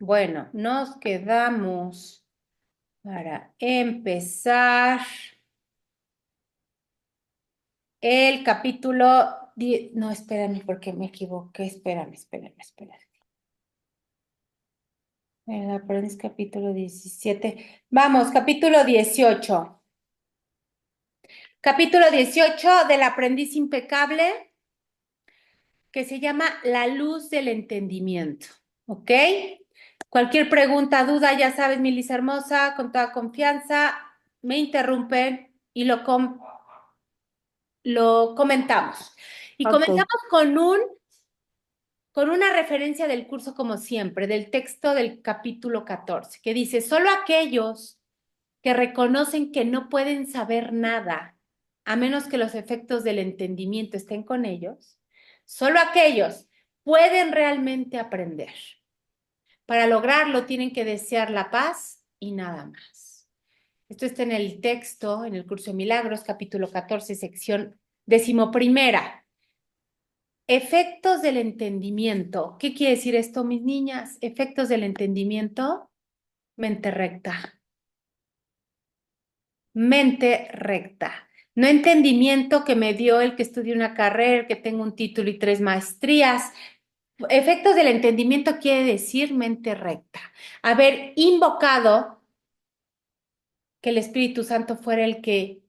Bueno, nos quedamos para empezar el capítulo 10. No, espérame porque me equivoqué. Espérame. El aprendiz capítulo 17. Vamos, capítulo 18. Capítulo 18 del aprendiz impecable, que se llama La luz del entendimiento. ¿Ok? Cualquier pregunta, duda, ya sabes, mi Lisa hermosa, con toda confianza, me interrumpen y lo comentamos. Y Ok, comenzamos con una referencia del curso, como siempre, del texto del capítulo 14, que dice, solo aquellos que reconocen que no pueden saber nada, a menos que los efectos del entendimiento estén con ellos, solo aquellos pueden realmente aprender. Para lograrlo tienen que desear la paz y nada más. Esto está en el texto, en el curso de Milagros, capítulo 14, sección 11. Efectos del entendimiento. ¿Qué quiere decir esto, mis niñas? Efectos del entendimiento, mente recta. Mente recta. No entendimiento que me dio el que estudió una carrera, el que tengo un título y 3 maestrías. Efectos del entendimiento quiere decir mente recta. Haber invocado que el Espíritu Santo fuera el que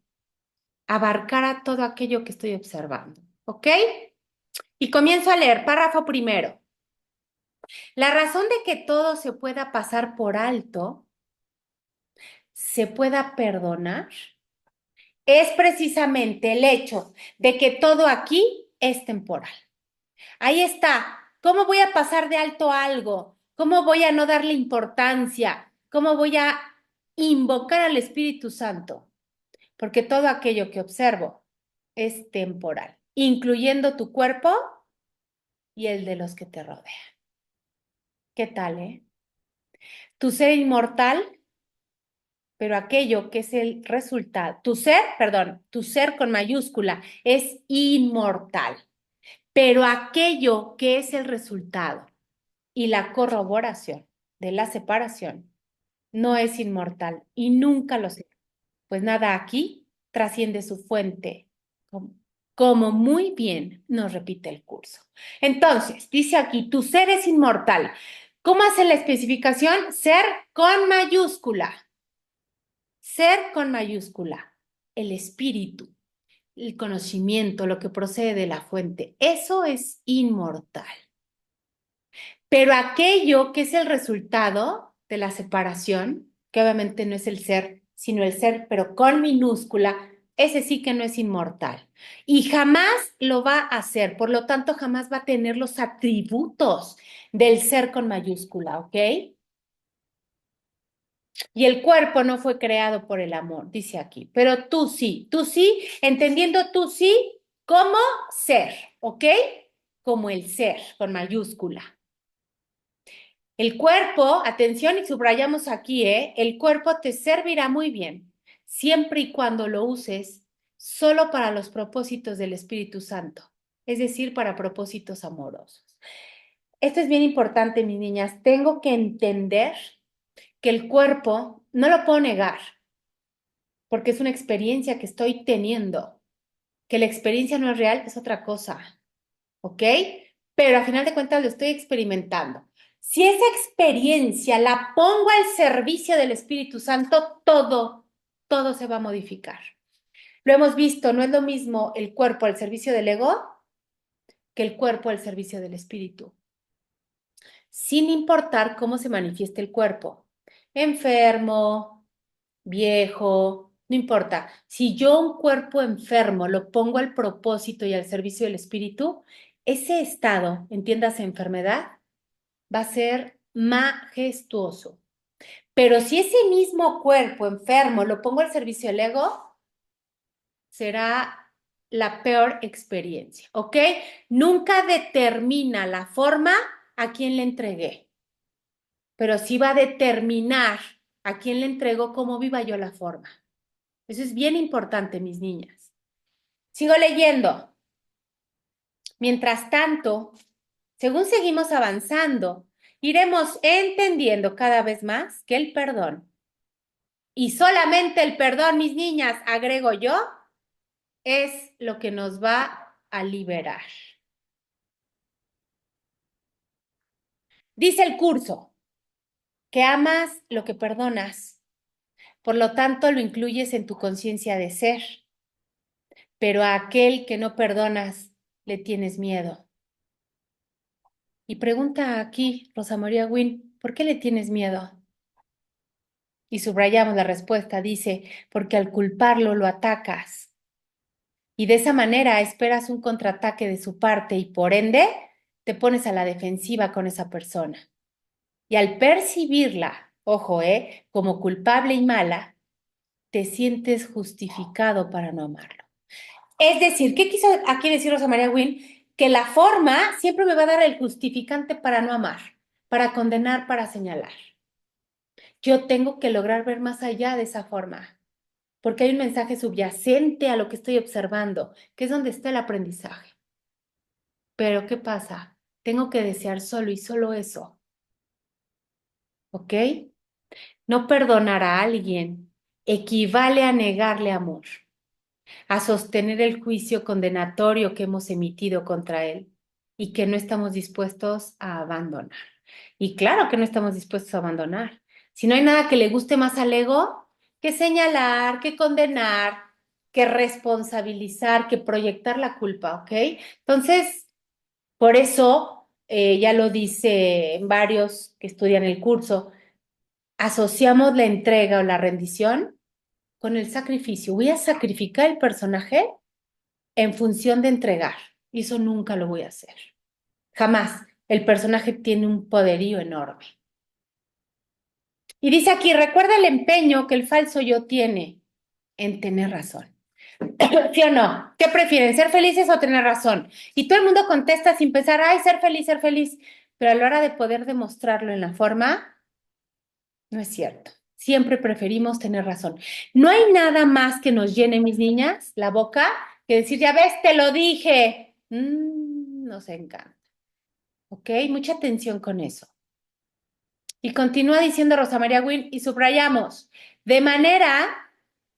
abarcara todo aquello que estoy observando. ¿Ok? Y comienzo a leer, párrafo primero. La razón de que todo se pueda pasar por alto, se pueda perdonar, es precisamente el hecho de que todo aquí es temporal. Ahí está. ¿Cómo voy a pasar de alto algo? ¿Cómo voy a no darle importancia? ¿Cómo voy a invocar al Espíritu Santo? Porque todo aquello que observo es temporal, incluyendo tu cuerpo y el de los que te rodean. ¿Qué tal, Tu ser inmortal, pero aquello que es el resultado, tu ser con mayúscula es inmortal, pero aquello que es el resultado y la corroboración de la separación no es inmortal y nunca lo será, pues nada aquí trasciende su fuente, como, como muy bien nos repite el curso. Entonces, dice aquí, tu ser es inmortal. ¿Cómo hace la especificación? Ser con mayúscula. Ser con mayúscula. El espíritu, el conocimiento, lo que procede de la fuente. Eso es inmortal. Pero aquello que es el resultado de la separación, que obviamente no es el ser, sino el ser, pero con minúscula, ese sí que no es inmortal. Y jamás lo va a hacer, por lo tanto, jamás va a tener los atributos del ser con mayúscula, ¿ok? Y el cuerpo no fue creado por el amor, dice aquí, pero tú sí, entendiendo tú sí como ser, ¿ok? Como el ser con mayúscula. El cuerpo, atención y subrayamos aquí, el cuerpo te servirá muy bien, siempre y cuando lo uses solo para los propósitos del Espíritu Santo, es decir, para propósitos amorosos. Esto es bien importante, mis niñas. Tengo que entender que el cuerpo no lo puedo negar, porque es una experiencia que estoy teniendo. Que la experiencia no es real es otra cosa, ¿ok? Pero a final de cuentas lo estoy experimentando. Si esa experiencia la pongo al servicio del Espíritu Santo, todo se va a modificar. Lo hemos visto, no es lo mismo el cuerpo al servicio del ego que el cuerpo al servicio del Espíritu, sin importar cómo se manifieste el cuerpo. Enfermo, viejo, no importa. Si yo un cuerpo enfermo lo pongo al propósito y al servicio del espíritu, ese estado, entiéndase enfermedad, va a ser majestuoso. Pero si ese mismo cuerpo enfermo lo pongo al servicio del ego, será la peor experiencia, ¿ok? Nunca determina la forma a quien le entregué, pero sí va a determinar a quién le entrego cómo viva yo la forma. Eso es bien importante, mis niñas. Sigo leyendo. Mientras tanto, según seguimos avanzando, iremos entendiendo cada vez más que el perdón, y solamente el perdón, mis niñas, agrego yo, es lo que nos va a liberar. Dice el curso que amas lo que perdonas, por lo tanto lo incluyes en tu conciencia de ser, pero a aquel que no perdonas le tienes miedo. Y pregunta aquí, Rosa María Wynn, ¿por qué le tienes miedo? Y subrayamos la respuesta, dice, porque al culparlo lo atacas. Y de esa manera esperas un contraataque de su parte y por ende te pones a la defensiva con esa persona. Y al percibirla, ojo, como culpable y mala, te sientes justificado para no amarlo. Es decir, ¿qué quiso aquí decir Rosa María Wynn? Que la forma siempre me va a dar el justificante para no amar, para condenar, para señalar. Yo tengo que lograr ver más allá de esa forma, porque hay un mensaje subyacente a lo que estoy observando, que es donde está el aprendizaje. Pero ¿qué pasa? Tengo que desear solo y solo eso, ¿ok? No perdonar a alguien equivale a negarle amor, a sostener el juicio condenatorio que hemos emitido contra él y que no estamos dispuestos a abandonar. Y claro que no estamos dispuestos a abandonar. Si no hay nada que le guste más al ego que señalar, que condenar, que responsabilizar, que proyectar la culpa, ¿ok? Entonces, por eso, ya lo dice varios que estudian el curso, asociamos la entrega o la rendición con el sacrificio. Voy a sacrificar el personaje en función de entregar. Y eso nunca lo voy a hacer. Jamás. El personaje tiene un poderío enorme. Y dice aquí, recuerda el empeño que el falso yo tiene en tener razón. ¿Sí o no? ¿Qué prefieren, ser felices o tener razón? Y todo el mundo contesta sin pensar, ay, ser feliz, ser feliz. Pero a la hora de poder demostrarlo en la forma, no es cierto. Siempre preferimos tener razón. No hay nada más que nos llene, mis niñas, la boca, que decir, ya ves, te lo dije. Nos encanta. ¿Ok? Mucha atención con eso. Y continúa diciendo Rosa María Wynn y subrayamos, de manera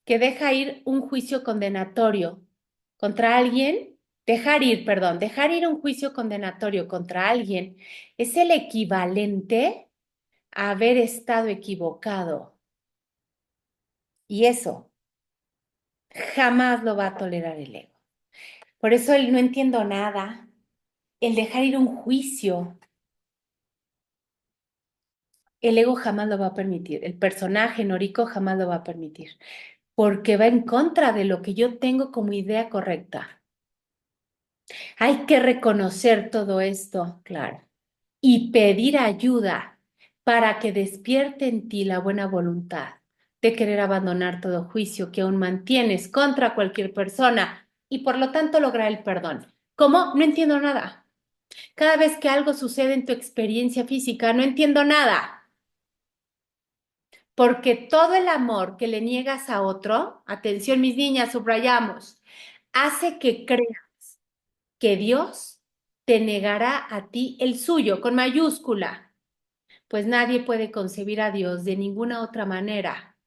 que deja ir un juicio condenatorio contra alguien, dejar ir un juicio condenatorio contra alguien es el equivalente a haber estado equivocado. Y eso jamás lo va a tolerar el ego. Por eso el no entiendo nada, el dejar ir un juicio, el ego jamás lo va a permitir, el personaje Noriko jamás lo va a permitir, porque va en contra de lo que yo tengo como idea correcta. Hay que reconocer todo esto, claro, y pedir ayuda para que despierte en ti la buena voluntad de querer abandonar todo juicio que aún mantienes contra cualquier persona y por lo tanto lograr el perdón. ¿Cómo? No entiendo nada. Cada vez que algo sucede en tu experiencia física, no entiendo nada. Porque todo el amor que le niegas a otro, atención mis niñas, subrayamos, hace que creas que Dios te negará a ti el suyo, con mayúscula, pues nadie puede concebir a Dios de ninguna otra manera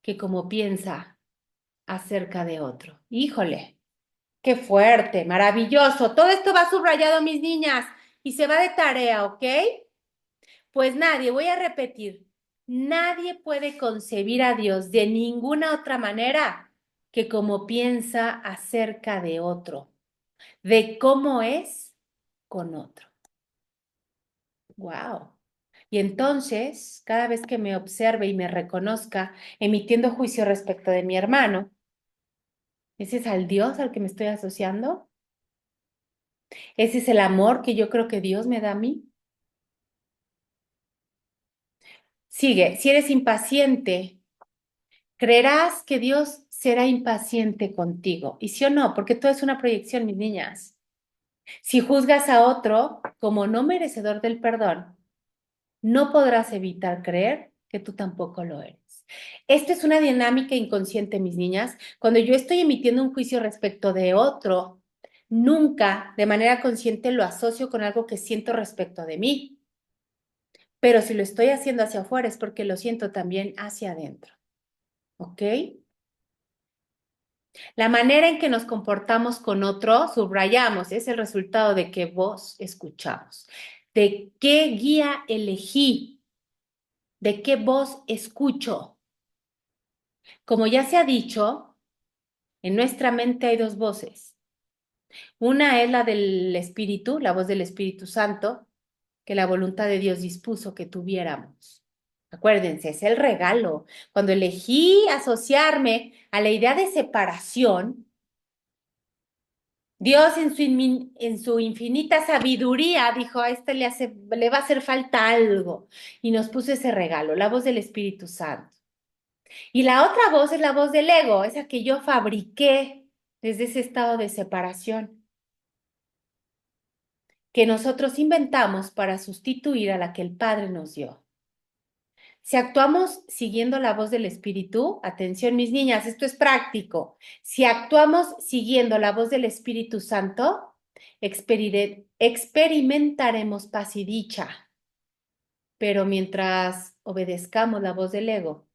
que como piensa acerca de otro. Híjole, qué fuerte, maravilloso. Todo esto va subrayado, mis niñas, y se va de tarea, ¿ok? Pues nadie, voy a repetir, nadie puede concebir a Dios de ninguna otra manera que como piensa acerca de otro, de cómo es con otro. Wow. Y entonces, cada vez que me observe y me reconozca emitiendo juicio respecto de mi hermano, ¿ese es al Dios al que me estoy asociando? ¿Ese es el amor que yo creo que Dios me da a mí? Sigue, si eres impaciente, creerás que Dios será impaciente contigo. ¿Y sí o no? Porque todo es una proyección, mis niñas. Si juzgas a otro como no merecedor del perdón, no podrás evitar creer que tú tampoco lo eres. Esto es una dinámica inconsciente, mis niñas. Cuando yo estoy emitiendo un juicio respecto de otro, nunca de manera consciente lo asocio con algo que siento respecto de mí. Pero si lo estoy haciendo hacia afuera es porque lo siento también hacia adentro. ¿Ok? La manera en que nos comportamos con otro, subrayamos, es el resultado de qué voz escuchamos, de qué guía elegí, de qué voz escucho. Como ya se ha dicho, en nuestra mente hay dos voces. Una es la del Espíritu, la voz del Espíritu Santo, que la voluntad de Dios dispuso que tuviéramos. Acuérdense, es el regalo. Cuando elegí asociarme a la idea de separación, Dios en su infinita sabiduría dijo, a este le va a hacer falta algo y nos puso ese regalo, la voz del Espíritu Santo. Y la otra voz es la voz del ego, esa que yo fabriqué desde ese estado de separación, que nosotros inventamos para sustituir a la que el Padre nos dio. Si actuamos siguiendo la voz del Espíritu, atención mis niñas, esto es práctico. Si actuamos siguiendo la voz del Espíritu Santo, experimentaremos paz y dicha. Pero mientras obedezcamos la voz del ego,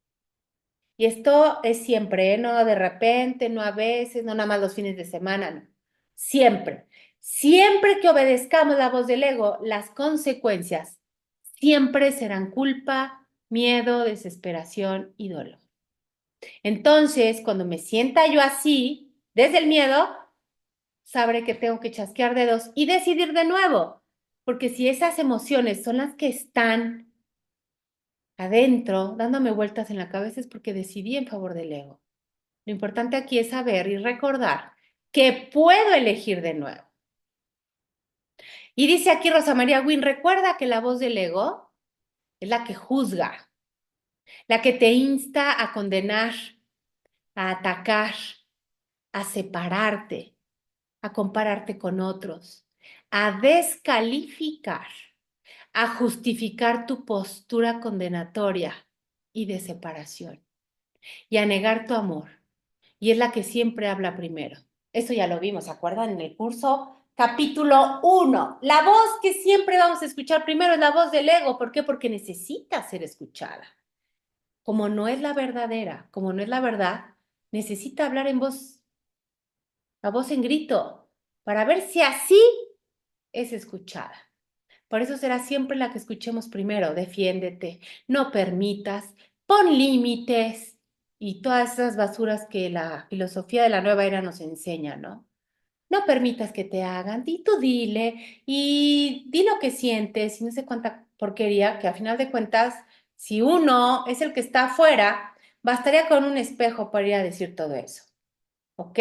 y esto es siempre, ¿eh? No de repente, no a veces, no nada más los fines de semana, no. Siempre. Siempre que obedezcamos la voz del ego, las consecuencias siempre serán culpa, miedo, desesperación y dolor. Entonces, cuando me sienta yo así, desde el miedo, sabré que tengo que chasquear dedos y decidir de nuevo. Porque si esas emociones son las que están adentro, dándome vueltas en la cabeza, es porque decidí en favor del ego. Lo importante aquí es saber y recordar que puedo elegir de nuevo. Y dice aquí Rosa María Wynn, recuerda que la voz del ego es la que juzga, la que te insta a condenar, a atacar, a separarte, a compararte con otros, a descalificar, a justificar tu postura condenatoria y de separación y a negar tu amor. Y es la que siempre habla primero. Eso ya lo vimos, ¿se acuerdan? En el curso capítulo 1. La voz que siempre vamos a escuchar primero es la voz del ego. ¿Por qué? Porque necesita ser escuchada. Como no es la verdadera, como no es la verdad, necesita hablar en voz, a voz en grito, para ver si así es escuchada. Por eso será siempre la que escuchemos primero. Defiéndete, no permitas, pon límites y todas esas basuras que la filosofía de la nueva era nos enseña, ¿no? No permitas que te hagan, y tú dile y di lo que sientes y no sé cuánta porquería, que a final de cuentas, si uno es el que está afuera, bastaría con un espejo para ir a decir todo eso. ¿Ok?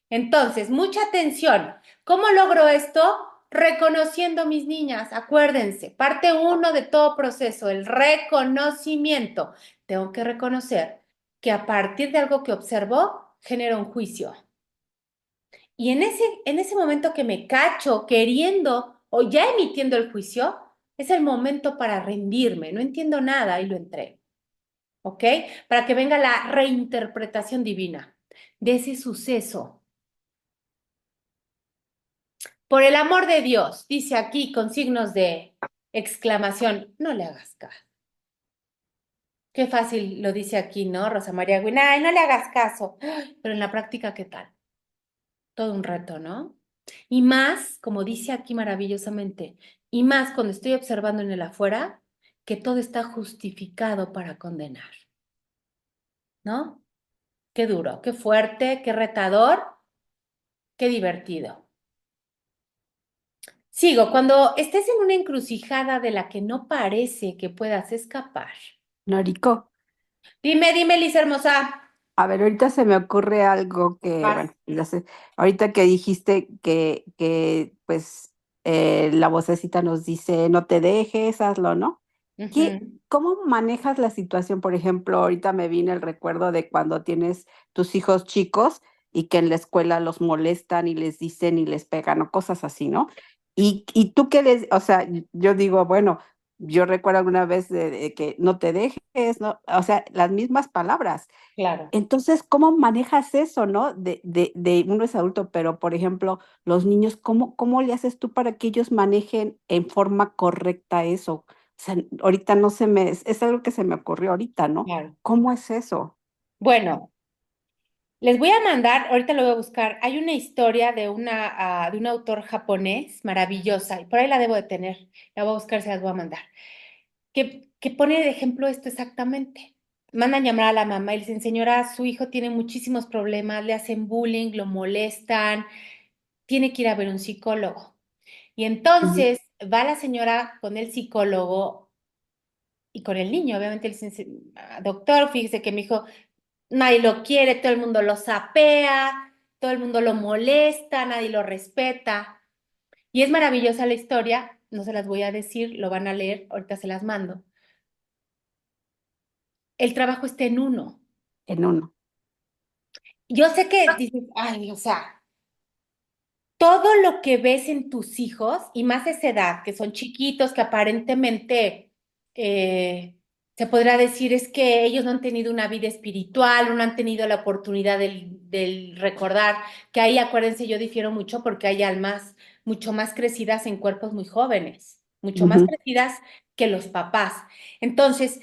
Entonces, mucha atención. ¿Cómo logro esto? Reconociendo mis niñas. Acuérdense, parte uno de todo proceso, el reconocimiento. Tengo que reconocer que a partir de algo que observo, genero un juicio. Y en ese momento que me cacho queriendo o ya emitiendo el juicio, es el momento para rendirme. No entiendo nada y lo entrego. ¿Ok? Para que venga la reinterpretación divina de ese suceso. Por el amor de Dios, dice aquí con signos de exclamación, no le hagas caso. Qué fácil lo dice aquí, ¿no? Rosa María Guin, ay, no le hagas caso. Ay, pero en la práctica, ¿qué tal? Todo un reto, ¿no? Y más, como dice aquí maravillosamente, y más cuando estoy observando en el afuera, que todo está justificado para condenar, ¿no? Qué duro, qué fuerte, qué retador, qué divertido. Sigo, cuando estés en una encrucijada de la que no parece que puedas escapar. Noriko, Dime, Lisa hermosa. a ver, ahorita se me ocurre algo que, Vas. bueno, ahorita que dijiste pues, la vocecita nos dice, no te dejes, hazlo, ¿no? Ujú. ¿Cómo manejas la situación? Por ejemplo, ahorita me vino el recuerdo de cuando tienes tus hijos chicos y que en la escuela los molestan y les dicen y les pegan o cosas así, ¿no? Y tú qué les, o sea, yo digo, bueno, yo recuerdo alguna vez de que no te dejes, ¿no? O sea, las mismas palabras. Claro. Entonces, ¿cómo manejas eso, no? Uno es adulto, pero por ejemplo, los niños, ¿cómo le haces tú para que ellos manejen en forma correcta eso? sea, ahorita no se me, es algo que se me ocurrió ahorita, ¿no? Claro. ¿Cómo es eso? Bueno, les voy a mandar, ahorita lo voy a buscar, hay una historia de un autor japonés maravillosa, y por ahí la debo de tener, la voy a buscar, se las voy a mandar, que pone de ejemplo esto exactamente. Mandan llamar a la mamá y le dicen, señora, su hijo tiene muchísimos problemas, le hacen bullying, lo molestan, tiene que ir a ver un psicólogo. Y Ujú, entonces va la señora con el psicólogo y con el niño, obviamente le dicen, doctor, fíjese que mi hijo nadie lo quiere, todo el mundo lo sapea, todo el mundo lo molesta, nadie lo respeta. Y es maravillosa la historia, no se las voy a decir, lo van a leer, ahorita se las mando. El trabajo está en uno. en uno. Yo sé que dices, ay, o sea, todo lo que ves en tus hijos, y más de esa edad, que son chiquitos, que aparentemente eh, se podrá decir es que ellos no han tenido una vida espiritual, no han tenido la oportunidad del recordar, que ahí acuérdense, yo difiero mucho porque hay almas mucho más crecidas en cuerpos muy jóvenes, mucho más Ujú, crecidas que los papás. Entonces,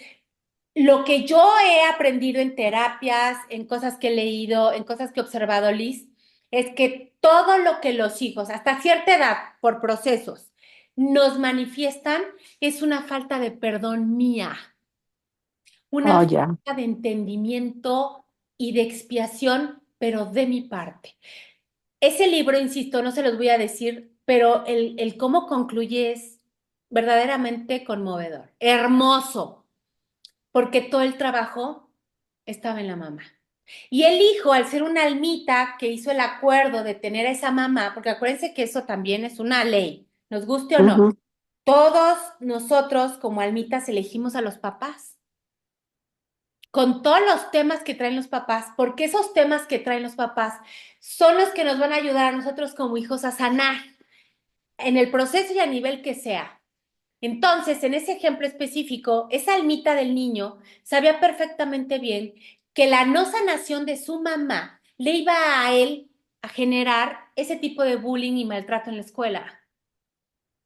lo que yo he aprendido en terapias, en cosas que he leído, en cosas que he observado, Liz, es que todo lo que los hijos, hasta cierta edad, por procesos, nos manifiestan es una falta de perdón mía, una oh, ya. falta de entendimiento y de expiación, pero de mi parte. Ese libro, insisto, no se los voy a decir, pero el cómo concluye es verdaderamente conmovedor, hermoso porque todo el trabajo estaba en la mamá. Y el hijo, al ser una almita que hizo el acuerdo de tener a esa mamá, porque acuérdense que eso también es una ley, nos guste o no, Ujú, todos nosotros como almitas elegimos a los papás, con todos los temas que traen los papás, porque esos temas que traen los papás son los que nos van a ayudar a nosotros como hijos a sanar en el proceso y a nivel que sea. Entonces, en ese ejemplo específico, esa almita del niño sabía perfectamente bien que la no sanación de su mamá le iba a él a generar ese tipo de bullying y maltrato en la escuela.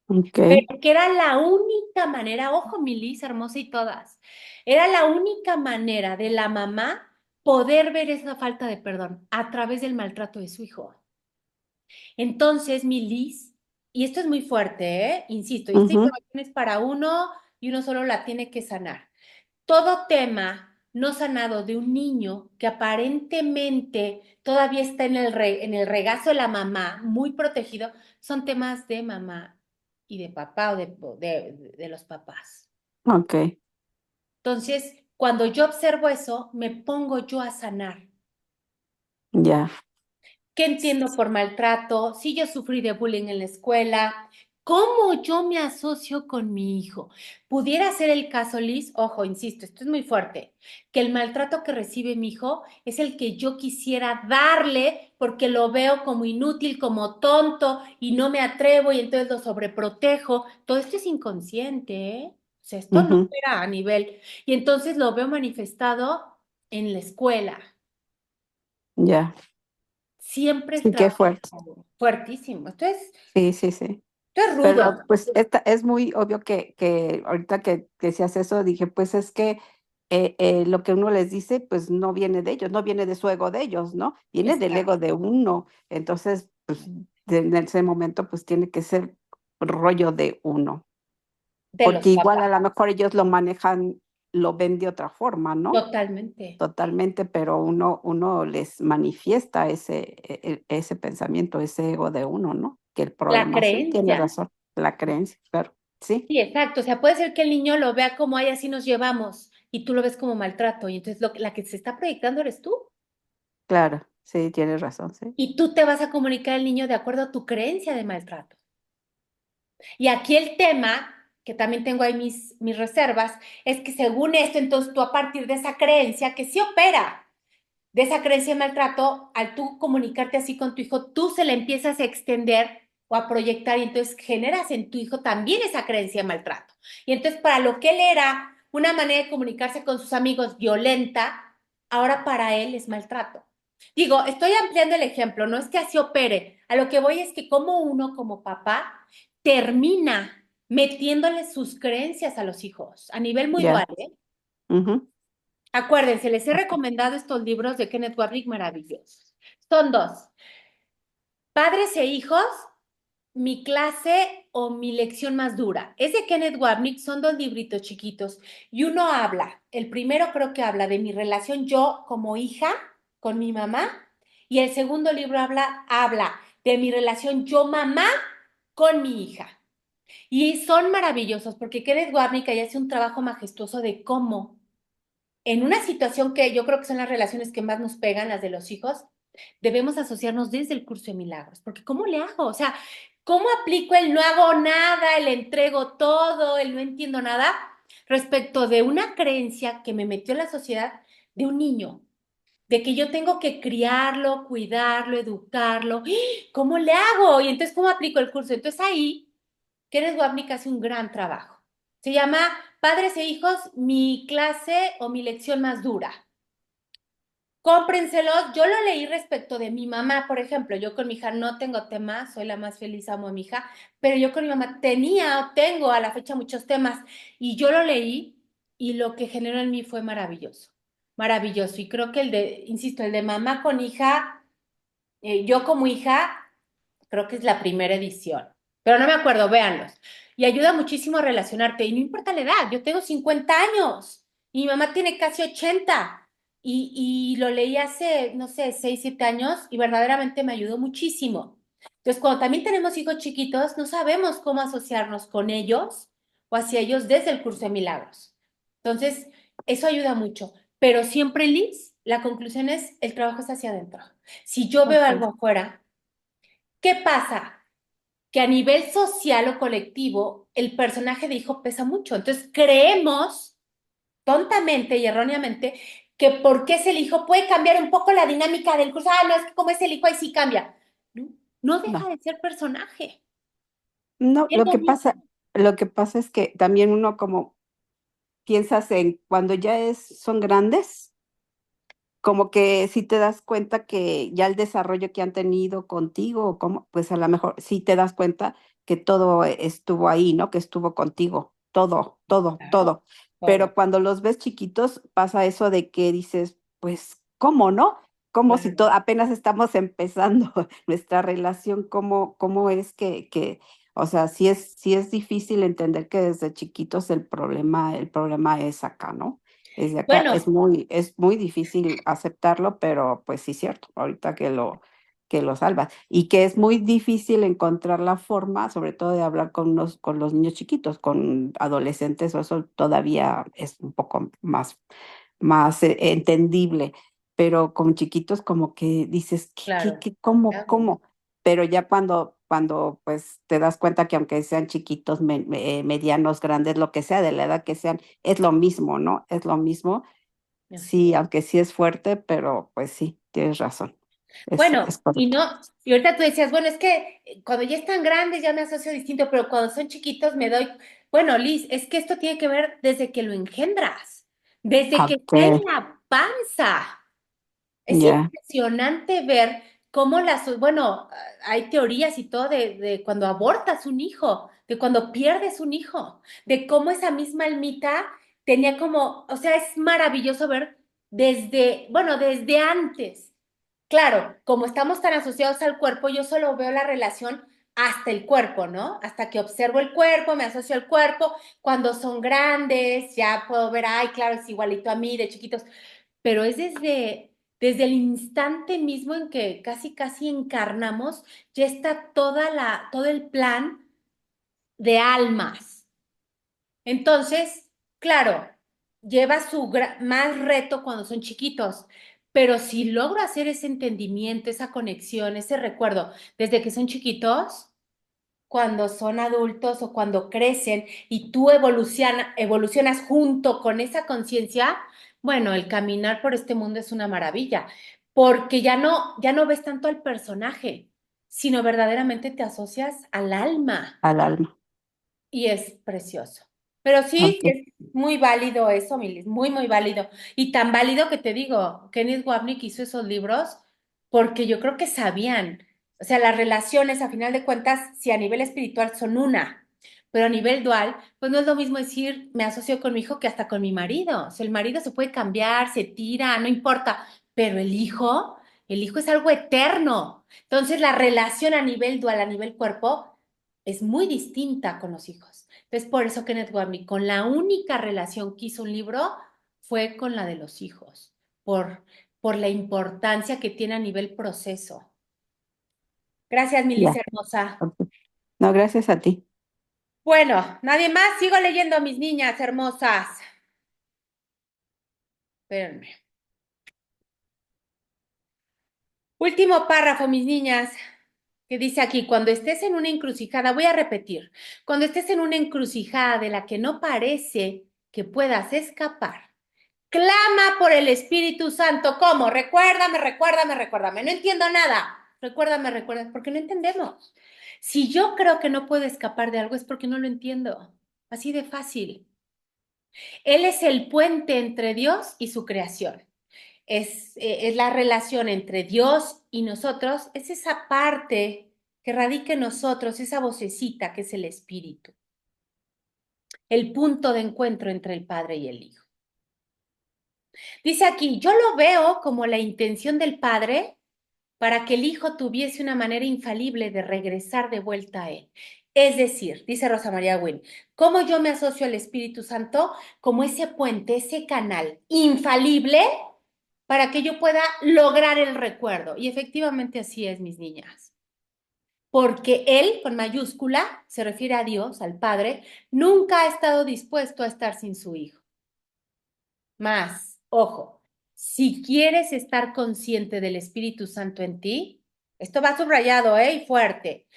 ok, Pero que era la única manera, ojo, mi Liz, hermosa y todas, era la única manera de la mamá poder ver esa falta de perdón a través del maltrato de su hijo. Entonces, mi Liz, y esto es muy fuerte, insisto, y esta ujú, información es para uno y uno solo la tiene que sanar. Todo tema no sanado de un niño que aparentemente todavía está en el regazo de la mamá, muy protegido, son temas de mamá y de papá o de los papás. ok, Entonces, cuando yo observo eso, me pongo yo a sanar. ya. ¿Qué entiendo por maltrato? Si yo sufrí de bullying en la escuela, ¿cómo yo me asocio con mi hijo? Pudiera ser el caso, Liz, ojo, insisto, esto es muy fuerte, que el maltrato que recibe mi hijo es el que yo quisiera darle porque lo veo como inútil, como tonto y no me atrevo y entonces lo sobreprotejo. Todo esto es inconsciente, ¿eh? O sea, esto no Ujú, era a nivel. Y entonces lo veo manifestado en la escuela. ya. Siempre es Sí, qué trabajo fuerte. fuertísimo. Sí, sí, sí. Esto es Pero rudo. pues es muy obvio que ahorita que decías eso, dije, pues es que lo que uno les dice, pues no viene de ellos, no viene de su ego de ellos, ¿no? Viene del ego Exacto. de uno. Entonces, pues en ese momento, pues tiene que ser rollo de uno. De los Porque igual papás. a lo mejor ellos lo manejan, lo ven de otra forma, ¿no? Totalmente. Totalmente, pero uno les manifiesta ese pensamiento, ese ego de uno, ¿no? Que el La problema sí, tiene creencia. razón, la creencia, claro, sí, Sí, exacto. O sea, puede ser que el niño lo vea como, ay, así nos llevamos, y tú lo ves como maltrato, y entonces la que se está proyectando eres tú. claro, sí, tienes razón, sí. Y tú te vas a comunicar al niño de acuerdo a tu creencia de maltrato. Y aquí el tema, que también tengo ahí mis reservas, es que según esto, entonces tú a partir de esa creencia que sí opera, de esa creencia de maltrato, al tú comunicarte así con tu hijo, tú se le empiezas a extender o a proyectar y entonces generas en tu hijo también esa creencia de maltrato. Y entonces para lo que él era una manera de comunicarse con sus amigos violenta, ahora para él es maltrato. Digo, estoy ampliando el ejemplo, no es que así opere. A lo que voy es que como uno como papá termina metiéndole sus creencias a los hijos, a nivel muy dual, ya. ¿eh? Ujú. Acuérdense, les he Ok. recomendado estos libros de Kenneth Wapnick maravillosos. Son dos, Padres e hijos, mi clase o mi lección más dura. Es de Kenneth Wapnick, son dos libritos chiquitos y uno habla, el primero creo que habla de mi relación yo como hija con mi mamá y el segundo libro habla de mi relación yo mamá con mi hija. Y son maravillosos porque Kenneth Wapnick ahí hace un trabajo majestuoso de cómo en una situación que yo creo que son las relaciones que más nos pegan, las de los hijos, debemos asociarnos desde el curso de milagros, porque ¿cómo le hago? O sea, ¿cómo aplico el no hago nada, el entrego todo, el no entiendo nada respecto de una creencia que me metió en la sociedad de un niño? De que yo tengo que criarlo, cuidarlo, educarlo. ¿Cómo le hago? Y entonces, ¿cómo aplico el curso? Entonces ahí, Kenneth Wapnick hace un gran trabajo. Se llama Padres e Hijos, mi clase o mi lección más dura. Cómprenselos. Yo lo leí respecto de mi mamá, por ejemplo. Yo con mi hija no tengo temas, soy la más feliz, amo a mi hija, pero yo con mi mamá tenía o tengo a la fecha muchos temas y yo lo leí y lo que generó en mí fue maravilloso, maravilloso. Y creo que insisto, el de mamá con hija, yo como hija, creo que es la primera edición, pero no me acuerdo, véanlos. Y ayuda muchísimo a relacionarte, y no importa la edad, yo tengo 50 años y mi mamá tiene casi 80 y lo leí hace, no sé, 6 7 años y verdaderamente me ayudó muchísimo. Entonces, cuando también tenemos hijos chiquitos, no sabemos cómo asociarnos con ellos o hacia ellos desde el curso de milagros. Entonces, eso ayuda mucho. Pero siempre, Liz, la conclusión es, el trabajo es hacia adentro. Si yo veo Ok. algo afuera, ¿qué pasa? Que a nivel social o colectivo, el personaje de hijo pesa mucho. Entonces creemos tontamente y erróneamente que porque es el hijo puede cambiar un poco la dinámica del curso. Ah, no, es que como es el hijo ahí sí cambia. No, no deja No, de ser personaje. no, Es lo mismo. lo que pasa es que también uno como piensas en cuando son grandes, como que si te das cuenta que ya el desarrollo que han tenido contigo, o como, pues a lo mejor sí te das cuenta que todo estuvo ahí, ¿no? Que estuvo contigo, todo, todo, Claro, todo. todo. Pero cuando los ves chiquitos, pasa eso de que dices, pues, ¿cómo, no? Como si Claro. apenas estamos empezando nuestra relación, ¿cómo es o sea, sí es difícil entender que desde chiquitos el problema es acá, ¿no? Desde acá Bueno, es muy difícil aceptarlo, pero pues sí es cierto, ahorita que lo salvas. Y que es muy difícil encontrar la forma, sobre todo de hablar con los niños chiquitos, con adolescentes, o eso todavía es un poco más entendible, pero con chiquitos como que dices, claro. cómo? Pero ya cuando pues te das cuenta que aunque sean chiquitos, medianos, grandes, lo que sea, de la edad que sean, es lo mismo, ¿no? Es lo mismo. Así Sí, es. aunque sí es fuerte, pero pues sí, tienes razón. Es Bueno, y correcto. no, y ahorita tú decías, bueno, es que cuando ya están grandes ya me asocio distinto, pero cuando son chiquitos me doy, bueno, Liz, es que esto tiene que ver desde que lo engendras, desde que Ok, está en la panza. Es ya, impresionante ver cómo bueno, hay teorías y todo de cuando abortas un hijo, de cuando pierdes un hijo, de cómo esa misma almita tenía como, o sea, es maravilloso ver bueno, desde antes. Claro, como estamos tan asociados al cuerpo, yo solo veo la relación hasta el cuerpo, ¿no? Hasta que observo el cuerpo, me asocio al cuerpo. Cuando son grandes, ya puedo ver, ay, claro, es igualito a mí de chiquitos, pero es desde el instante mismo en que casi, casi encarnamos, ya está todo el plan de almas. Entonces, claro, lleva más reto cuando son chiquitos, pero si logro hacer ese entendimiento, esa conexión, ese recuerdo desde que son chiquitos, cuando son adultos o cuando crecen y tú evolucionas junto con esa conciencia, bueno, el caminar por este mundo es una maravilla, porque ya no ves tanto al personaje, sino verdaderamente te asocias al alma al alma. y es precioso. Pero sí, Ok. es muy válido eso, Milis, muy, muy válido. Y tan válido que te digo, Kenneth Wapnick hizo esos libros porque yo creo que sabían, o sea, las relaciones, a final de cuentas, si a nivel espiritual son una, Pero a nivel dual, pues no es lo mismo decir me asocio con mi hijo que hasta con mi marido. O sea, el marido se puede cambiar, se tira, no importa, pero el hijo es algo eterno. Entonces la relación a nivel dual, a nivel cuerpo, es muy distinta con los hijos. Entonces por eso Kenneth Wapnick, con la única relación que hizo un libro fue con la de los hijos, por la importancia que tiene a nivel proceso. Gracias, Ya. Milisa hermosa. Ok. No, gracias a ti. Bueno, nadie más. Sigo leyendo, mis niñas hermosas. Espérenme. Último párrafo, mis niñas, que dice aquí, cuando estés en una encrucijada, voy a repetir, cuando estés en una encrucijada de la que no parece que puedas escapar, clama por el Espíritu Santo. ¿Cómo? Recuérdame, recuérdame, recuérdame. No entiendo nada. Recuérdame, recuérdame, porque no entendemos. Si yo creo que no puedo escapar de algo es porque no lo entiendo. Así de fácil. Él es el puente entre Dios y su creación. Es la relación entre Dios y nosotros, es esa parte que radica en nosotros, esa vocecita que es el Espíritu, el punto de encuentro entre el Padre y el Hijo. Dice aquí, yo lo veo como la intención del Padre para que el Hijo tuviese una manera infalible de regresar de vuelta a Él. Es decir, dice Rosa María Wynne, ¿cómo yo me asocio al Espíritu Santo? Como ese puente, ese canal infalible para que yo pueda lograr el recuerdo. Y efectivamente así es, mis niñas. Porque Él, con mayúscula, se refiere a Dios, al Padre, nunca ha estado dispuesto a estar sin su Hijo. Más, ojo, si quieres estar consciente del Espíritu Santo en ti, esto va subrayado, ¿eh? Y fuerte.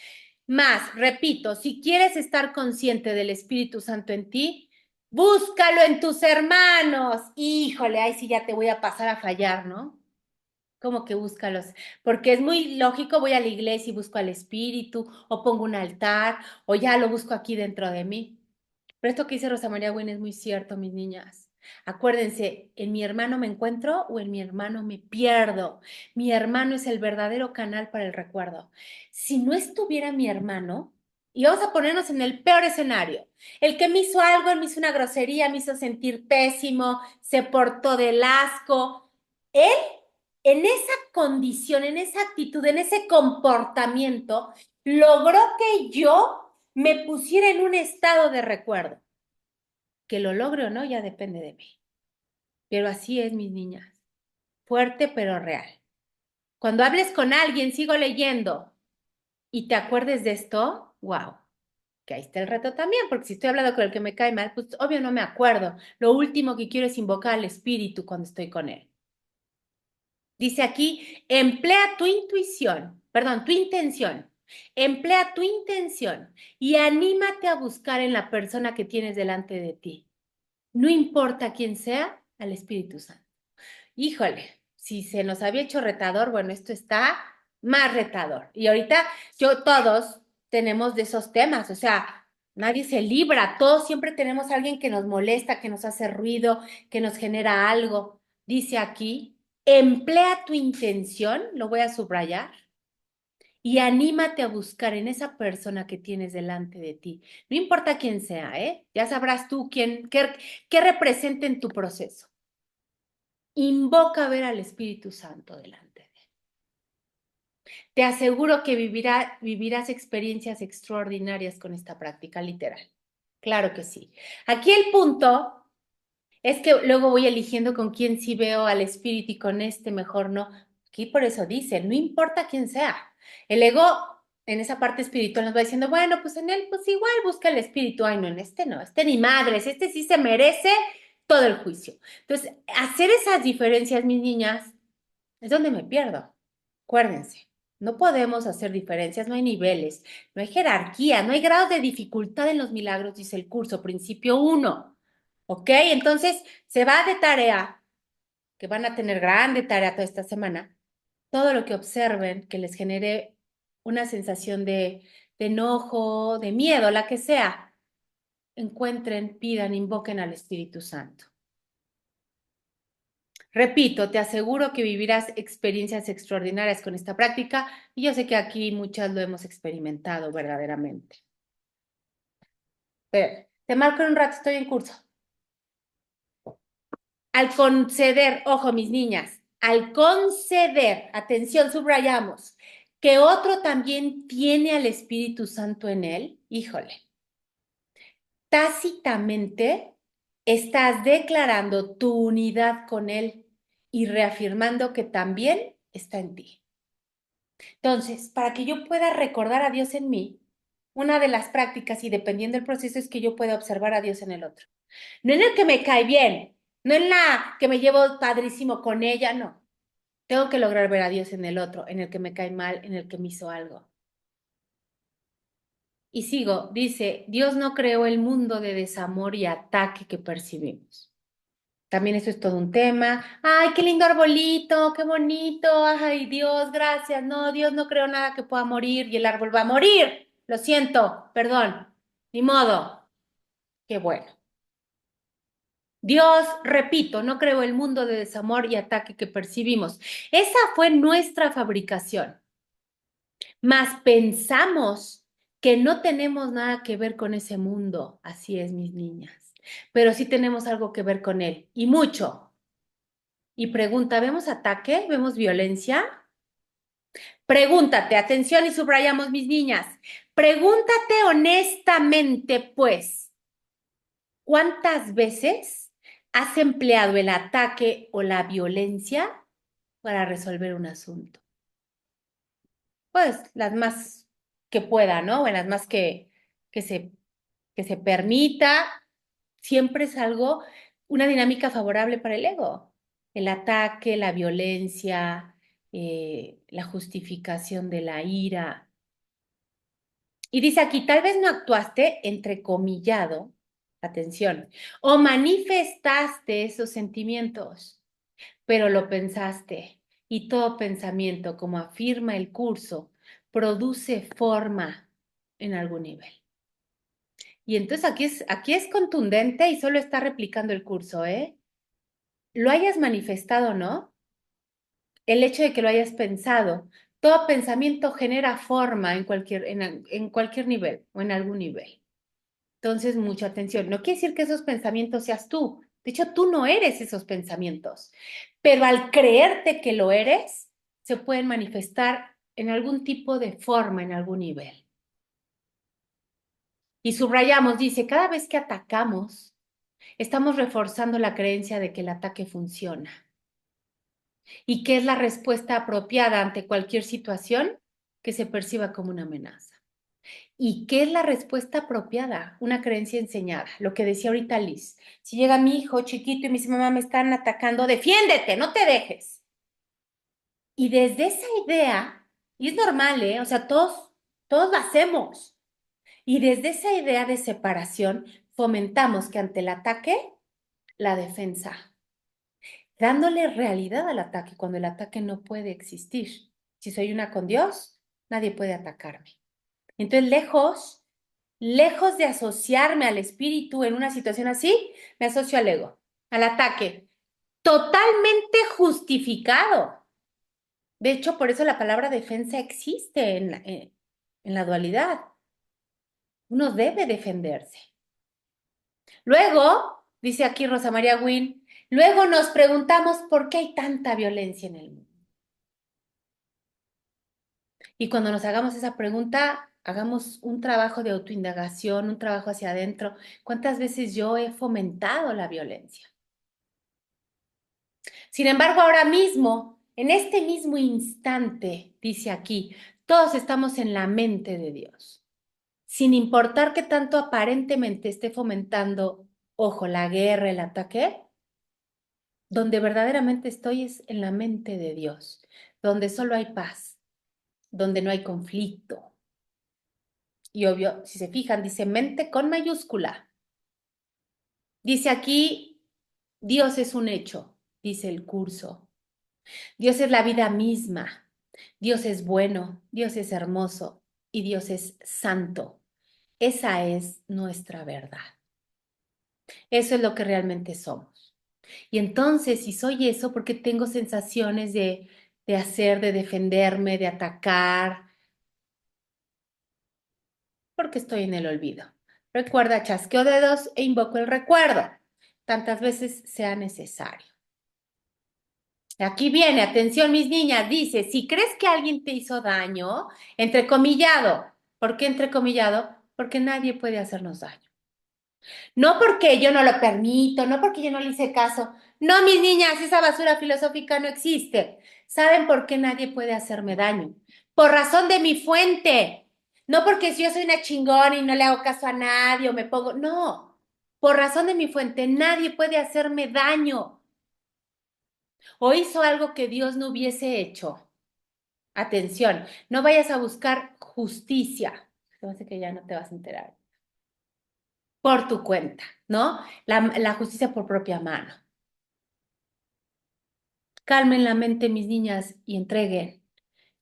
Más, repito, si quieres estar consciente del Espíritu Santo en ti, búscalo en tus hermanos. Híjole, ahí sí ya te voy a pasar a fallar, ¿no? Como que búscalos, porque es muy lógico, voy a la iglesia y busco al Espíritu, o pongo un altar, o ya lo busco aquí dentro de mí. Pero esto que dice Rosa María Wynne es muy cierto, mis niñas. Acuérdense, en mi hermano me encuentro o en mi hermano me pierdo. Mi hermano es el verdadero canal para el recuerdo. Si no estuviera mi hermano, y vamos a ponernos en el peor escenario, el que me hizo algo, él me hizo una grosería, me hizo sentir pésimo, se portó del asco, él en esa condición, en esa actitud, en ese comportamiento, logró que yo me pusiera en un estado de recuerdo. Que lo logre o no ya depende de mí. Pero así es, mis niñas. Fuerte pero real. Cuando hables con alguien, sigo leyendo y te acuerdes de esto, wow, que ahí está el reto también, porque si estoy hablando con el que me cae mal, pues obvio no me acuerdo. Lo último que quiero es invocar al espíritu cuando estoy con él. Dice aquí, emplea tu intuición, perdón, tu intención. Emplea tu intención y anímate a buscar en la persona que tienes delante de ti. No importa quién sea, al Espíritu Santo. Híjole, si se nos había hecho retador, bueno, esto está más retador. Y ahorita todos tenemos de esos temas, o sea, nadie se libra, todos siempre tenemos a alguien que nos molesta, que nos hace ruido, que nos genera algo. Dice aquí, emplea tu intención, lo voy a subrayar, y anímate a buscar en esa persona que tienes delante de ti. No importa quién sea, ¿eh? Ya sabrás tú qué representa en tu proceso. Invoca ver al Espíritu Santo delante de él. Te aseguro que vivirás experiencias extraordinarias con esta práctica literal. Claro que sí. Aquí el punto es que luego voy eligiendo con quién sí veo al Espíritu y con este mejor no. Aquí por eso dice, no importa quién sea. El ego en esa parte espiritual nos va diciendo, bueno, pues en él pues igual busca el Espíritu. Ay, no, en este no, este ni madres, este sí se merece todo el juicio. Entonces, hacer esas diferencias, mis niñas, es donde me pierdo. Acuérdense, no podemos hacer diferencias, no hay niveles, no hay jerarquía, no hay grados de dificultad en los milagros, dice el curso, principio uno. ¿Ok? Entonces, se va de tarea, que van a tener grande tarea toda esta semana, todo lo que observen que les genere una sensación de enojo, de miedo, la que sea, encuentren, pidan, invoquen al Espíritu Santo. Repito, te aseguro que vivirás experiencias extraordinarias con esta práctica y yo sé que aquí muchas lo hemos experimentado verdaderamente. te marco en un rato, estoy en curso. Al conceder, ojo, mis niñas, al conceder, atención, subrayamos, que otro también tiene al Espíritu Santo en él, híjole, tácitamente estás declarando tu unidad con él y reafirmando que también está en ti. Entonces, para que yo pueda recordar a Dios en mí, una de las prácticas y dependiendo del proceso es que yo pueda observar a Dios en el otro. No en el que me cae bien, no en la que me llevo padrísimo con ella, no. Tengo que lograr ver a Dios en el otro, en el que me cae mal, en el que me hizo algo. Y sigo, dice, Dios no creó el mundo de desamor y ataque que percibimos. También eso es todo un tema. Ay, qué lindo arbolito, qué bonito. Ay, Dios, gracias. No, Dios no creó nada que pueda morir y el árbol va a morir. Lo siento, perdón. Ni modo. Qué bueno. Dios, repito, no creó el mundo de desamor y ataque que percibimos. Esa fue nuestra fabricación. Mas pensamos que no tenemos nada que ver con ese mundo. Así es, mis niñas. Pero sí tenemos algo que ver con él. Y mucho. Y pregunta, ¿vemos ataque? ¿Vemos violencia? Pregúntate, atención y subrayamos, mis niñas. Pregúntate honestamente, pues, ¿cuántas veces has empleado el ataque o la violencia para resolver un asunto? Pues las más que pueda, ¿no? O las más que se, que se permita. Siempre es algo, una dinámica favorable para el ego. El ataque, la violencia, la justificación de la ira. Y dice aquí, tal vez no actuaste, entrecomillado, atención, o manifestaste esos sentimientos, pero lo pensaste. Y todo pensamiento, como afirma el curso, produce forma en algún nivel. Y entonces aquí es contundente y solo está replicando el curso, ¿eh? Lo hayas manifestado o no, el hecho de que lo hayas pensado, todo pensamiento genera forma en cualquier nivel o en algún nivel. Entonces, mucha atención. No quiere decir que esos pensamientos seas tú. De hecho, tú no eres esos pensamientos. Pero al creerte que lo eres, se pueden manifestar en algún tipo de forma, en algún nivel. Y subrayamos, dice, cada vez que atacamos, estamos reforzando la creencia de que el ataque funciona y que es la respuesta apropiada ante cualquier situación que se perciba como una amenaza. ¿Y qué es la respuesta apropiada? Una creencia enseñada, lo que decía ahorita Liz. Si llega mi hijo chiquito y me dice, mamá, me están atacando, defiéndete, no te dejes. Y desde esa idea, y es normal, ¿eh? O sea, todos lo hacemos. Y desde esa idea de separación, fomentamos que ante el ataque, la defensa, dándole realidad al ataque cuando el ataque no puede existir. Si soy una con Dios, nadie puede atacarme. Entonces, lejos de asociarme al espíritu en una situación así, me asocio al ego, al ataque, totalmente justificado. De hecho, por eso la palabra defensa existe en la dualidad. Uno debe defenderse. Luego, dice aquí Rosa María Wynn, luego nos preguntamos por qué hay tanta violencia en el mundo. Y cuando nos hagamos esa pregunta, hagamos un trabajo de autoindagación, un trabajo hacia adentro. ¿Cuántas veces yo he fomentado la violencia? Sin embargo, ahora mismo, en este mismo instante, dice aquí, todos estamos en la mente de Dios. Sin importar que tanto aparentemente esté fomentando, ojo, la guerra, el ataque, donde verdaderamente estoy es en la mente de Dios, donde solo hay paz, donde no hay conflicto. Y obvio, si se fijan, dice mente con mayúscula. Dice aquí, Dios es un hecho, dice el curso. Dios es la vida misma. Dios es bueno, Dios es hermoso y Dios es santo. Esa es nuestra verdad. Eso es lo que realmente somos. Y entonces, si soy eso, ¿por qué tengo sensaciones de hacer, de defenderme, de atacar? Porque estoy en el olvido. Recuerda, chasqueo dedos e invoco el recuerdo, tantas veces sea necesario. Aquí viene, atención mis niñas, dice, si crees que alguien te hizo daño, entrecomillado. ¿Por qué entrecomillado? Porque nadie puede hacernos daño. No porque yo no lo permito, no porque yo no le hice caso. No, mis niñas, esa basura filosófica no existe. ¿Saben por qué nadie puede hacerme daño? Por razón de mi fuente. No porque yo soy una chingona y no le hago caso a nadie o me pongo. No, por razón de mi fuente, nadie puede hacerme daño o hizo algo que Dios no hubiese hecho. Atención, no vayas a buscar justicia. Se me hace que ya no te vas a enterar. Por tu cuenta, ¿no? La justicia por propia mano. Calmen la mente, mis niñas, y entreguen.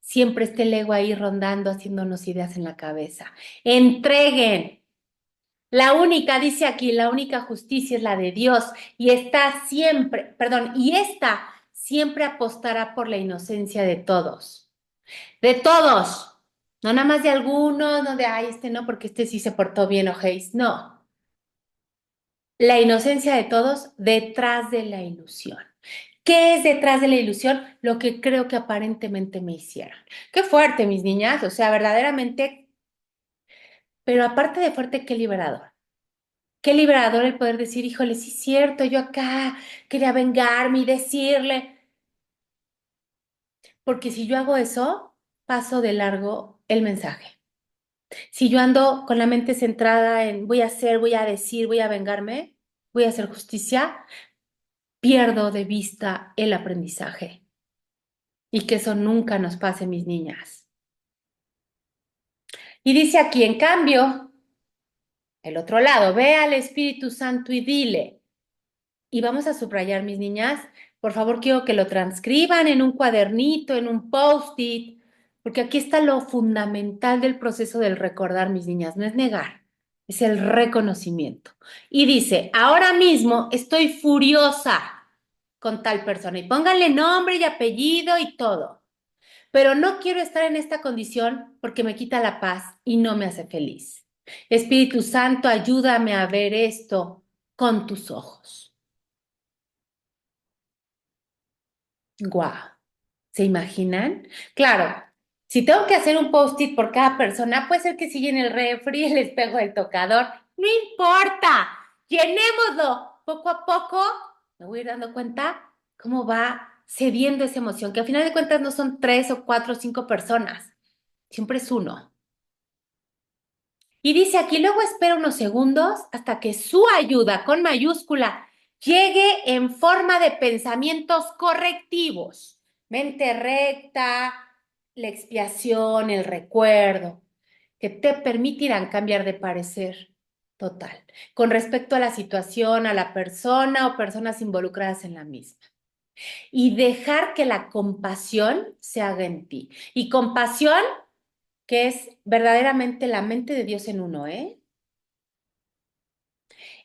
Siempre esté el ego ahí rondando, haciéndonos ideas en la cabeza. Entreguen. La única, dice aquí, la única justicia es la de Dios y está siempre, perdón, y esta siempre apostará por la inocencia de todos. De todos. No nada más de algunos, no de, ay, este no, porque este sí se portó bien, ojéis. No. La inocencia de todos detrás de la ilusión. ¿Qué es detrás de la ilusión? Lo que creo que aparentemente me hicieron. Qué fuerte, mis niñas, o sea, verdaderamente, pero aparte de fuerte, qué liberador. Qué liberador el poder decir, híjole, sí es cierto, yo acá quería vengarme y decirle, porque si yo hago eso, paso de largo el mensaje. Si yo ando con la mente centrada en voy a hacer, voy a decir, voy a vengarme, voy a hacer justicia, pierdo de vista el aprendizaje. Y que eso nunca nos pase, mis niñas. Y dice aquí, en cambio, el otro lado, ve al Espíritu Santo y dile. Y vamos a subrayar, mis niñas, por favor, quiero que lo transcriban en un cuadernito, en un post-it, porque aquí está lo fundamental del proceso del recordar, mis niñas, no es negar, es el reconocimiento. Y dice, ahora mismo estoy furiosa con tal persona, y pónganle nombre y apellido y todo. Pero no quiero estar en esta condición porque me quita la paz y no me hace feliz. Espíritu Santo, ayúdame a ver esto con tus ojos. Guau. ¿Se imaginan? Claro, si tengo que hacer un post-it por cada persona, puede ser que siga en el refri, el espejo del tocador. No importa, llenémoslo poco a poco. Me voy a ir dando cuenta cómo va cediendo esa emoción, que al final de cuentas no son tres o cuatro o cinco personas, siempre es uno. Y dice aquí, luego espera unos segundos hasta que su ayuda con mayúscula llegue en forma de pensamientos correctivos. Mente recta, la expiación, el recuerdo, que te permitirán cambiar de parecer total con respecto a la situación, a la persona o personas involucradas en la misma. Y dejar que la compasión se haga en ti. Y compasión que es verdaderamente la mente de Dios en uno, ¿eh?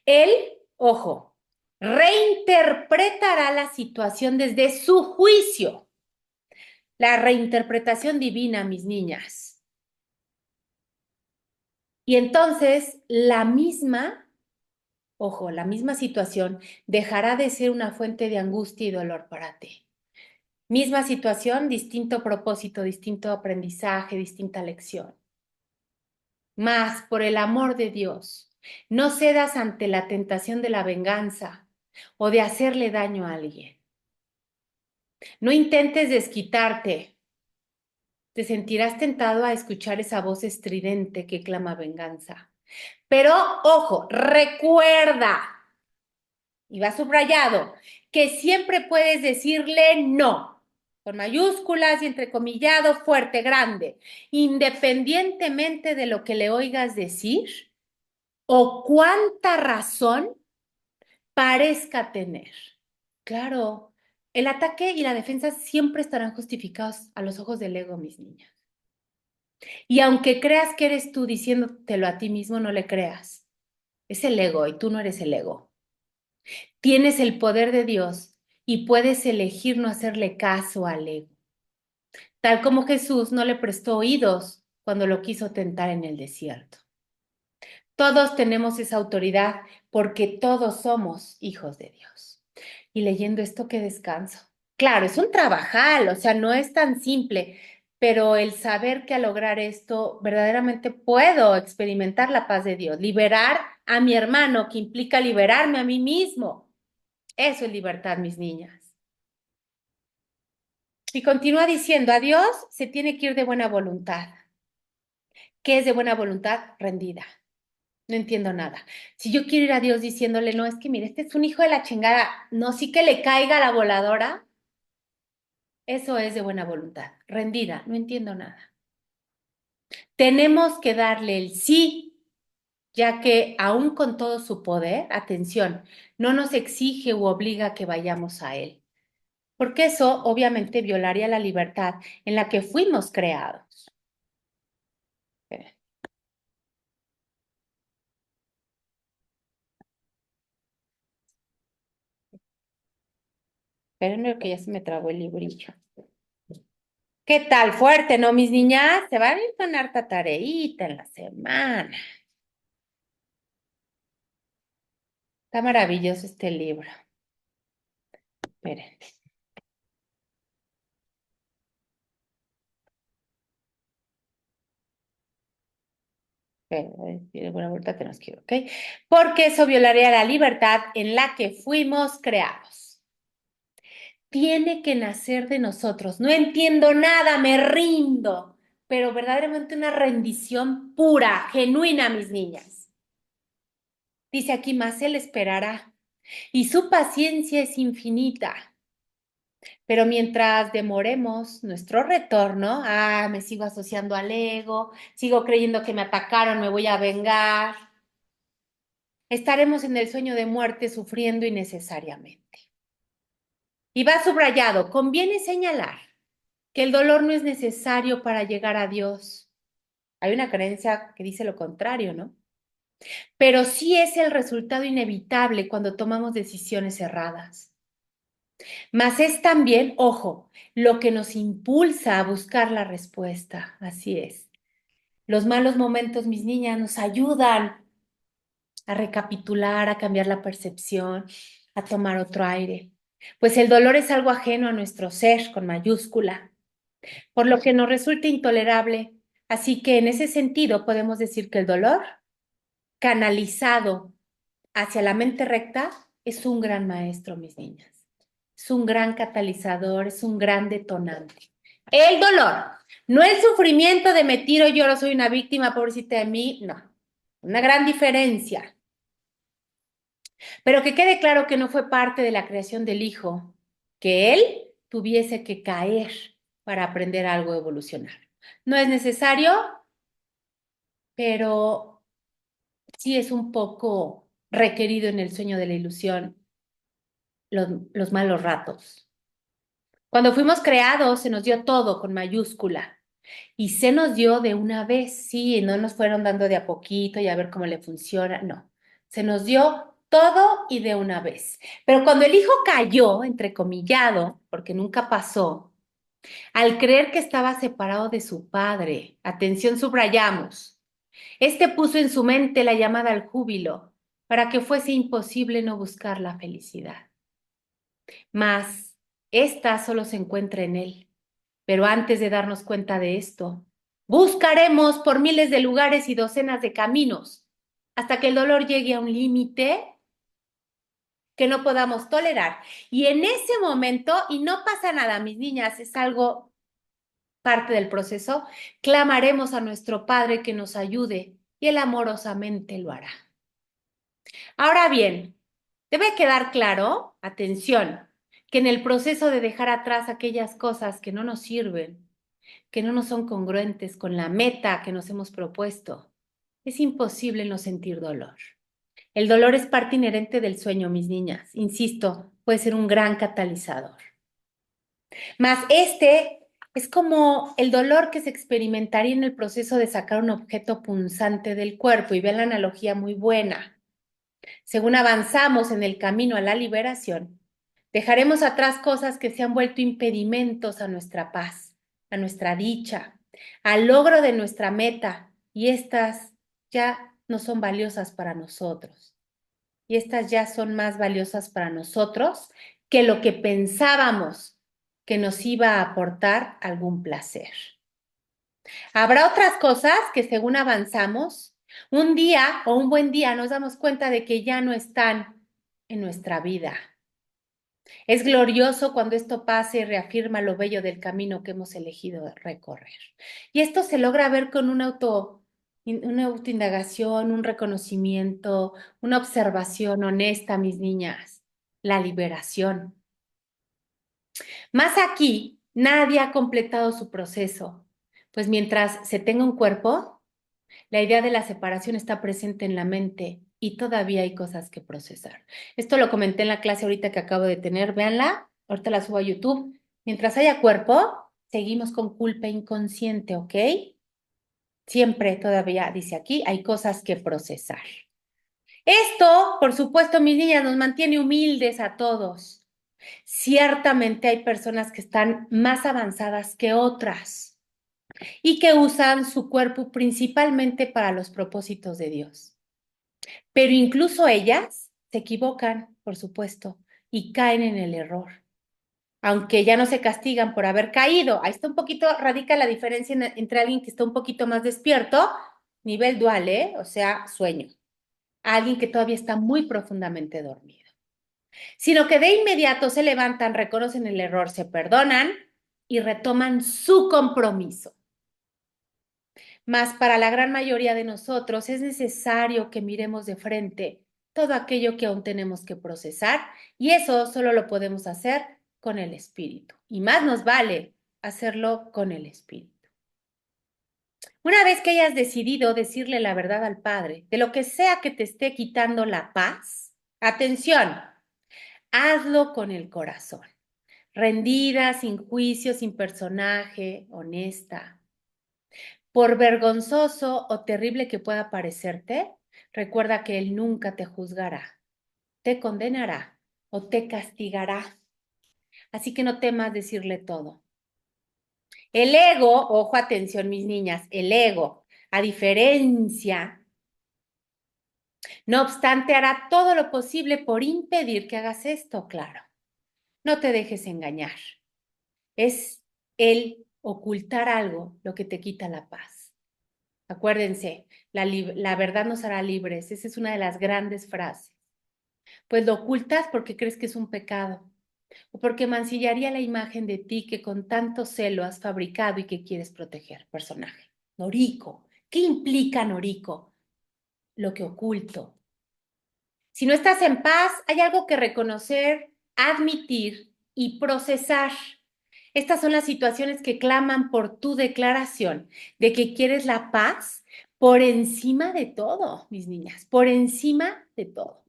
Él, ojo, reinterpretará la situación desde su juicio. La reinterpretación divina, mis niñas. Y entonces la misma, ojo, la misma situación dejará de ser una fuente de angustia y dolor para ti. Misma situación, distinto propósito, distinto aprendizaje, distinta lección. Mas, por el amor de Dios, no cedas ante la tentación de la venganza o de hacerle daño a alguien. No intentes desquitarte. Te sentirás tentado a escuchar esa voz estridente que clama venganza. Pero, ojo, recuerda, y va subrayado, que siempre puedes decirle no, con mayúsculas y entrecomillado fuerte, grande, independientemente de lo que le oigas decir o cuánta razón parezca tener. Claro, el ataque y la defensa siempre estarán justificados a los ojos del ego, mis niñas. Y aunque creas que eres tú diciéndotelo a ti mismo, no le creas. Es el ego y tú no eres el ego. Tienes el poder de Dios y puedes elegir no hacerle caso al ego. Tal como Jesús no le prestó oídos cuando lo quiso tentar en el desierto. Todos tenemos esa autoridad porque todos somos hijos de Dios. Y leyendo esto, qué descanso. Claro, es un trabajal, o sea, no es tan simple, pero el saber que al lograr esto verdaderamente puedo experimentar la paz de Dios, liberar a mi hermano, que implica liberarme a mí mismo. Eso es libertad, mis niñas. Y continúa diciendo, a Dios se tiene que ir de buena voluntad. ¿Qué es de buena voluntad? Rendida. No entiendo nada. Si yo quiero ir a Dios diciéndole, no, es que mire, este es un hijo de la chingada, no, sí que le caiga la voladora, eso es de buena voluntad. Rendida, no entiendo nada. Tenemos que darle el sí, ya que aún con todo su poder, atención, no nos exige u obliga a que vayamos a Él, porque eso obviamente violaría la libertad en la que fuimos creados. Espérenme que ya se me trabó el librillo. ¿Qué tal? Fuerte, ¿no, mis niñas? Se van a ir con harta tareíta en la semana. Está maravilloso este libro. Esperen, esperen, bueno, ahorita tenemos que ir, ¿ok? Porque eso violaría la libertad en la que fuimos creados. Tiene que nacer de nosotros. No entiendo nada, me rindo, pero verdaderamente una rendición pura, genuina, mis niñas. Dice aquí, más Él esperará y su paciencia es infinita. Pero mientras demoremos nuestro retorno, me sigo asociando al ego, sigo creyendo que me atacaron, me voy a vengar, estaremos en el sueño de muerte sufriendo innecesariamente. Y va subrayado, conviene señalar que el dolor no es necesario para llegar a Dios. Hay una creencia que dice lo contrario, ¿no? Pero sí es el resultado inevitable cuando tomamos decisiones erradas. Mas es también, ojo, lo que nos impulsa a buscar la respuesta. Así es. Los malos momentos, mis niñas, nos ayudan a recapitular, a cambiar la percepción, a tomar otro aire. Pues el dolor es algo ajeno a nuestro ser, con mayúscula, por lo que nos resulta intolerable. Así que en ese sentido podemos decir que el dolor, canalizado hacia la mente recta, es un gran maestro, mis niñas. Es un gran catalizador, es un gran detonante. El dolor, no el sufrimiento de me tiro, lloro, soy una víctima, pobrecita de mí, no. Una gran diferencia. Pero que quede claro que no fue parte de la creación del Hijo, que Él tuviese que caer para aprender algo evolucionario. No es necesario, pero sí es un poco requerido en el sueño de la ilusión los malos ratos. Cuando fuimos creados, se nos dio todo con mayúscula y se nos dio de una vez, sí, no nos fueron dando de a poquito y a ver cómo le funciona, no. Se nos dio todo y de una vez. Pero cuando el hijo cayó, entrecomillado, porque nunca pasó, al creer que estaba separado de su padre, atención, subrayamos, este puso en su mente la llamada al júbilo para que fuese imposible no buscar la felicidad. Mas esta solo se encuentra en Él. Pero antes de darnos cuenta de esto, buscaremos por miles de lugares y docenas de caminos hasta que el dolor llegue a un límite que no podamos tolerar. Y en ese momento, y no pasa nada, mis niñas, es algo parte del proceso, clamaremos a nuestro Padre que nos ayude y Él amorosamente lo hará. Ahora bien, debe quedar claro, atención, que en el proceso de dejar atrás aquellas cosas que no nos sirven, que no nos son congruentes con la meta que nos hemos propuesto, es imposible no sentir dolor. El dolor es parte inherente del sueño, mis niñas. Insisto, puede ser un gran catalizador. Mas este es como el dolor que se experimentaría en el proceso de sacar un objeto punzante del cuerpo. Y vean la analogía muy buena. Según avanzamos en el camino a la liberación, dejaremos atrás cosas que se han vuelto impedimentos a nuestra paz, a nuestra dicha, al logro de nuestra meta, y estas ya no son valiosas para nosotros. Y estas ya son más valiosas para nosotros que lo que pensábamos que nos iba a aportar algún placer. Habrá otras cosas que según avanzamos, un día o un buen día nos damos cuenta de que ya no están en nuestra vida. Es glorioso cuando esto pasa y reafirma lo bello del camino que hemos elegido recorrer. Y esto se logra ver con una autoindagación, un reconocimiento, una observación honesta, mis niñas, la liberación. Más aquí, nadie ha completado su proceso, pues mientras se tenga un cuerpo, la idea de la separación está presente en la mente y todavía hay cosas que procesar. Esto lo comenté en la clase ahorita que acabo de tener. Véanla, ahorita la subo a YouTube. Mientras haya cuerpo, seguimos con culpa inconsciente, ¿ok? Siempre todavía, dice aquí, hay cosas que procesar. Esto, por supuesto, mis niñas, nos mantiene humildes a todos. Ciertamente hay personas que están más avanzadas que otras y que usan su cuerpo principalmente para los propósitos de Dios. Pero incluso ellas se equivocan, por supuesto, y caen en el error, aunque ya no se castigan por haber caído. Ahí está un poquito, radica la diferencia entre alguien que está un poquito más despierto, nivel dual, ¿eh? O sea, sueño, a alguien que todavía está muy profundamente dormido, sino que de inmediato se levantan, reconocen el error, se perdonan y retoman su compromiso. Mas para la gran mayoría de nosotros es necesario que miremos de frente todo aquello que aún tenemos que procesar y eso solo lo podemos hacer con el espíritu. Y más nos vale hacerlo con el espíritu. Una vez que hayas decidido decirle la verdad al Padre de lo que sea que te esté quitando la paz, atención, hazlo con el corazón, rendida, sin juicio, sin personaje, honesta. Por vergonzoso o terrible que pueda parecerte, recuerda que Él nunca te juzgará, te condenará o te castigará. Así que no temas decirle todo. El ego, ojo, atención, mis niñas, el ego, a diferencia, no obstante, hará todo lo posible por impedir que hagas esto, claro. No te dejes engañar. Es el ocultar algo lo que te quita la paz. Acuérdense, la verdad nos hará libres. Esa es una de las grandes frases. Pues lo ocultas porque crees que es un pecado o porque mancillaría la imagen de ti que con tanto celo has fabricado y que quieres proteger. Personaje. Norico. ¿Qué implica Norico? Lo que oculto. Si no estás en paz, hay algo que reconocer, admitir y procesar. Estas son las situaciones que claman por tu declaración de que quieres la paz por encima de todo, mis niñas, por encima de todo.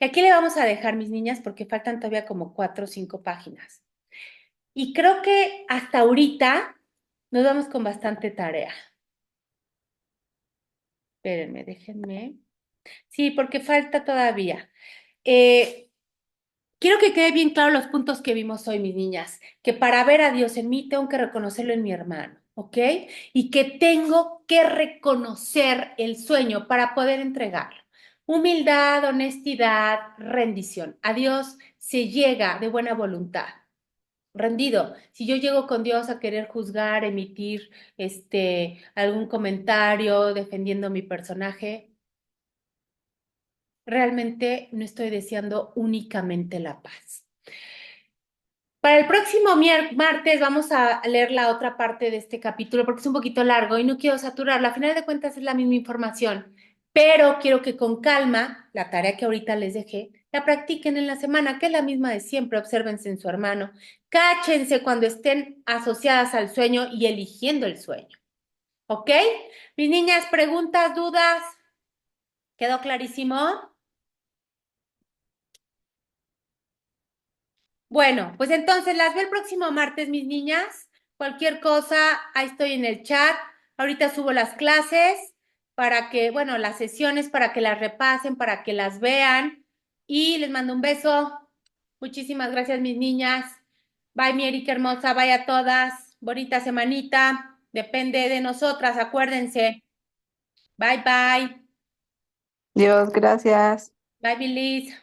Y aquí le vamos a dejar, mis niñas, porque faltan todavía como 4 o 5 páginas. Y creo que hasta ahorita nos vamos con bastante tarea. Espérenme, déjenme. Sí, porque falta todavía. Eh, Quiero que quede bien claro los puntos que vimos hoy, mis niñas, que para ver a Dios en mí tengo que reconocerlo en mi hermano, ¿ok? Y que tengo que reconocer el sueño para poder entregarlo. Humildad, honestidad, rendición. A Dios se llega de buena voluntad, rendido. Si yo llego con Dios a querer juzgar, emitir algún comentario defendiendo mi personaje, realmente no estoy deseando únicamente la paz. Para el próximo martes vamos a leer la otra parte de este capítulo porque es un poquito largo y no quiero saturarlo. A final de cuentas es la misma información, pero quiero que con calma, la tarea que ahorita les dejé, la practiquen en la semana, que es la misma de siempre. Obsérvense en su hermano. Cáchense cuando estén asociadas al sueño y eligiendo el sueño. ¿Ok? Mis niñas, preguntas, dudas. ¿Quedó clarísimo? Bueno, pues entonces las veo el próximo martes, mis niñas. Cualquier cosa, ahí estoy en el chat. Ahorita subo las clases para que, bueno, las sesiones para que las repasen, para que las vean. Y les mando un beso. Muchísimas gracias, mis niñas. Bye, mi Erika hermosa. Bye a todas. Bonita semanita. Depende de nosotras, acuérdense. Bye, bye. Dios, gracias. Bye, Bilis.